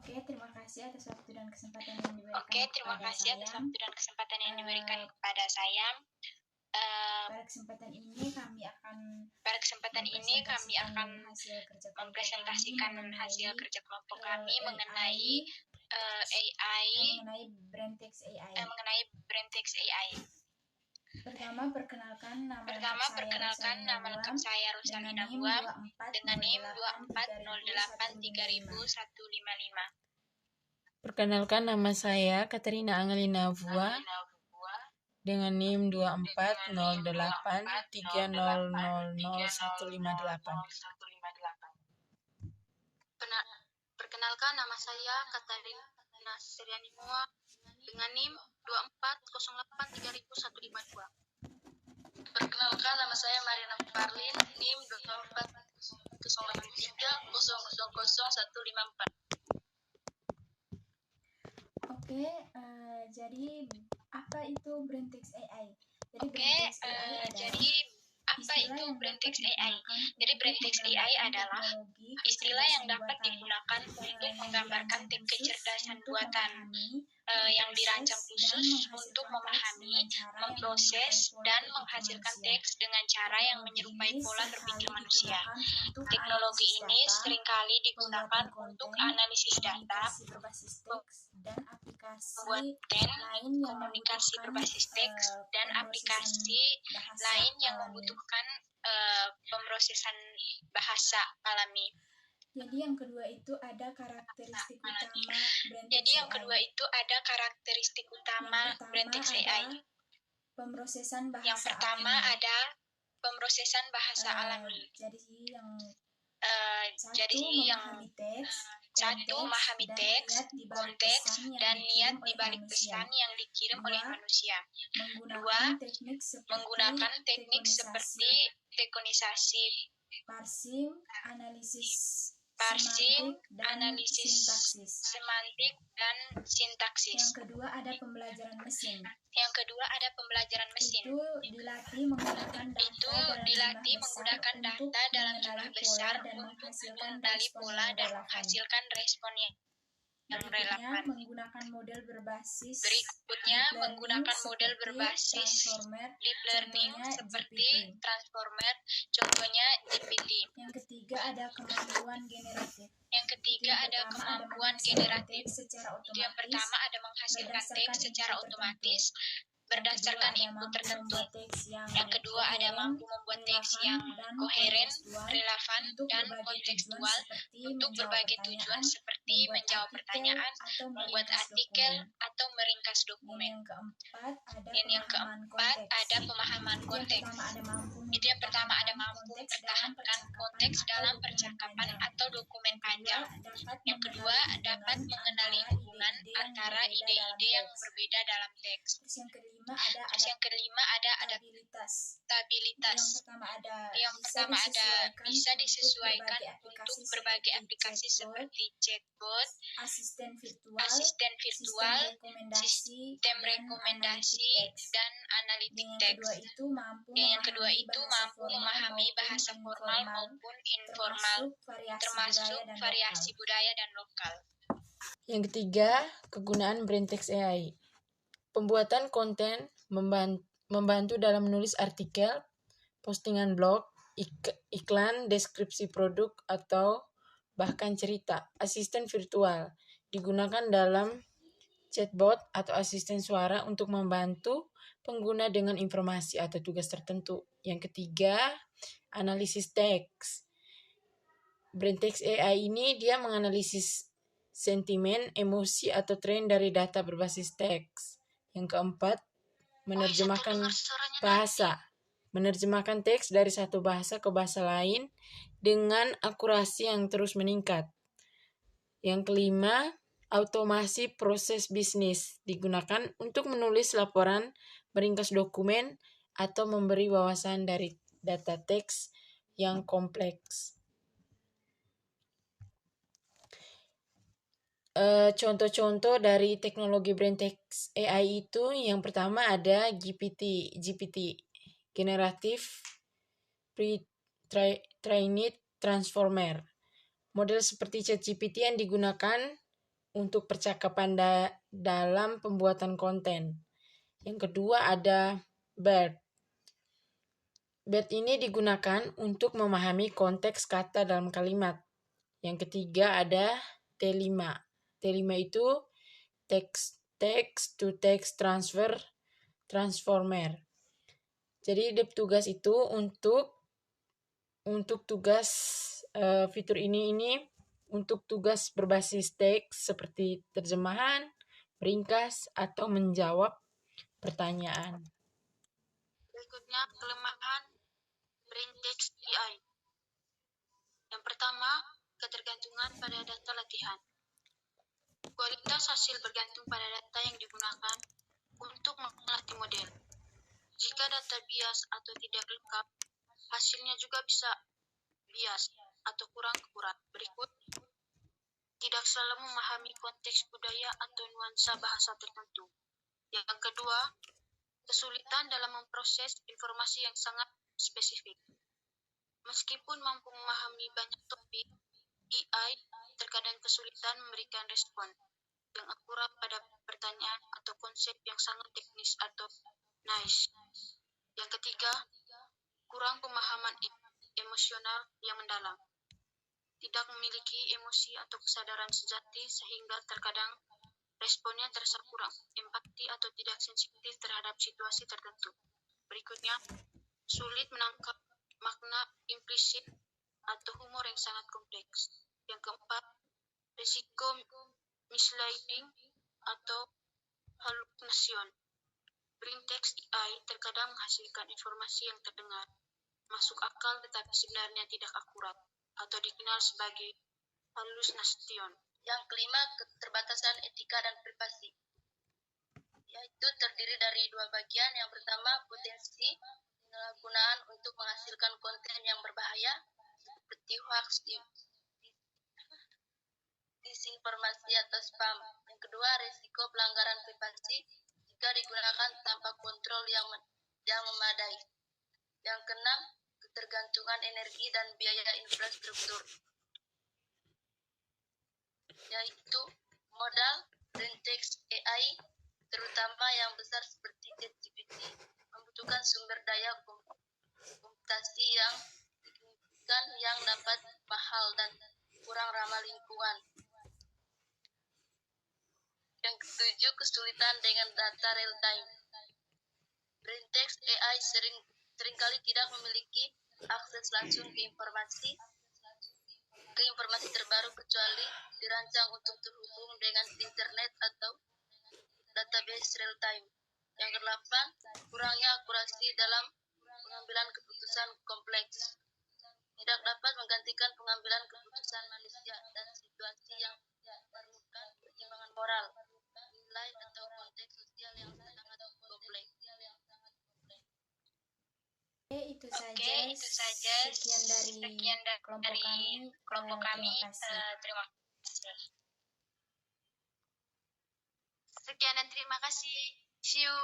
Oke, terima kasih atas waktu dan kesempatan yang diberikan kepada saya. Pada kesempatan ini kami akan mempresentasikan hasil kerja kelompok kami mengenai AI, mengenai Braintex AI. Pertama, perkenalkan nama lengkap saya Rosalina Buam dengan NIM 240830155. Perkenalkan, nama saya Katerina Angelina Vua dengan NIM 24083000158. Perkenalkan, nama saya Katarina Seriani Mua dengan NIM 240830152. Perkenalkan, nama saya Mariana Parlin, NIM 24083000154. Oke, jadi apa itu Braintex AI? Jadi Braintex AI adalah istilah yang dapat digunakan untuk menggambarkan tim kecerdasan buatan yang dirancang khusus untuk memahami, memproses, dan menghasilkan teks dengan cara yang menyerupai pola berpikir manusia. Teknologi ini seringkali digunakan untuk analisis data, komunikasi berbasis teks, dan aplikasi lain yang membutuhkan pemrosesan bahasa alami. Jadi yang kedua itu ada karakteristik utama Braintex AI. Pemrosesan bahasa Yang pertama alami. ada pemrosesan bahasa alami. Jadi satu, memahami teks, konteks, dan niat di balik pesan yang dikirim oleh manusia. Dua, menggunakan teknik seperti dekonisasi, parsing, analisis semantik, dan sintaksis. Yang kedua ada pembelajaran mesin. Itu dilatih menggunakan data dalam jumlah besar untuk mengenali pola dan menghasilkan respon yang relevan. Berikutnya, menggunakan model berbasis deep learning seperti Transformer, contohnya GPT. Yang ketiga ada kemampuan generatif. Yang pertama ada menghasilkan teks secara otomatis berdasarkan input tertentu. Yang kedua ada mampu membuat teks yang koheren, relevan, dan kontekstual untuk berbagai tujuan seperti menjawab pertanyaan, membuat artikel, atau meringkas dokumen. Dan yang keempat ada pemahaman konteks. Itu yang pertama ada mampu mempertahankan konteks dalam percakapan atau dokumen panjang. Yang kedua dapat mengenali hubungan antara ide-ide yang berbeda dalam teks. Terus yang kelima ada adaptabilitas. Yang pertama ada bisa disesuaikan untuk berbagai aplikasi seperti chatbot, asisten virtual, sistem rekomendasi, dan analitik teks. Yang kedua itu mampu memahami bahasa formal maupun informal, termasuk variasi budaya dan lokal. Yang ketiga, kegunaan Braintex AI. Pembuatan konten membantu dalam menulis artikel, postingan blog, iklan, deskripsi produk, atau bahkan cerita. Asisten virtual digunakan dalam chatbot atau asisten suara untuk membantu pengguna dengan informasi atau tugas tertentu. Yang ketiga, analisis teks. Braintex AI ini dia menganalisis sentimen, emosi, atau tren dari data berbasis teks. Yang keempat, menerjemahkan bahasa. Menerjemahkan teks dari satu bahasa ke bahasa lain dengan akurasi yang terus meningkat. Yang kelima, automasi proses bisnis digunakan untuk menulis laporan, meringkas dokumen, atau memberi wawasan dari data teks yang kompleks. Contoh-contoh dari teknologi Braintex AI itu yang pertama ada GPT, Generative Pre-trained Transformer. Model seperti ChatGPT yang digunakan untuk percakapan dalam pembuatan konten. Yang kedua ada BERT. BERT ini digunakan untuk memahami konteks kata dalam kalimat. Yang ketiga ada T5. T5 itu text to text transformer. Jadi tugas itu untuk tugas fitur ini untuk tugas berbasis teks seperti terjemahan, ringkas, atau menjawab pertanyaan. Berikutnya, kelemahan BrainText AI. Yang pertama, ketergantungan pada data latihan. Kualitas hasil bergantung pada data yang digunakan untuk melatih model. Jika data bias atau tidak lengkap, hasilnya juga bisa bias atau kurang akurat. Berikut, tidak selalu memahami konteks budaya atau nuansa bahasa tertentu. Yang kedua, kesulitan dalam memproses informasi yang sangat spesifik. Meskipun mampu memahami banyak topik, AI terkadang kesulitan memberikan respon yang akurat pada pertanyaan atau konsep yang sangat teknis atau niche. Yang ketiga, kurang pemahaman emosional yang mendalam. Tidak memiliki emosi atau kesadaran sejati sehingga terkadang responnya terasa kurang empati atau tidak sensitif terhadap situasi tertentu. Berikutnya, sulit menangkap makna implisit atau humor yang sangat kompleks. Yang keempat, risiko misleading atau halusinasi. BrainText AI terkadang menghasilkan informasi yang terdengar masuk akal tetapi sebenarnya tidak akurat atau dikenal sebagai halusinasi. Yang kelima, keterbatasan etika dan privasi, yaitu terdiri dari dua bagian. Yang pertama, potensi penyalahgunaan untuk menghasilkan konten yang berbahaya seperti hoax, disinformasi atau spam. Yang kedua, risiko pelanggaran privasi jika digunakan tanpa kontrol yang memadai. Yang keenam, ketergantungan energi dan biaya infrastruktur, yaitu modal BrainText AI, terutama yang besar seperti ChatGPT, membutuhkan sumber daya komputasi yang signifikan yang dapat mahal dan kurang ramah lingkungan. Yang ketujuh, kesulitan dengan data real time. BrainText AI seringkali tidak memiliki akses langsung ke informasi terbaru kecuali dirancang untuk terhubung dengan internet atau database real time. Yang kedelapan, kurangnya akurasi dalam pengambilan keputusan kompleks. Tidak dapat menggantikan pengambilan keputusan manusia dan situasi yang memerlukan pertimbangan moral, nilai atau konteks sosial yang sangat kompleks. Itu saja. Sekian dari kelompok kami. Terima kasih. Sekian dan terima kasih. See you.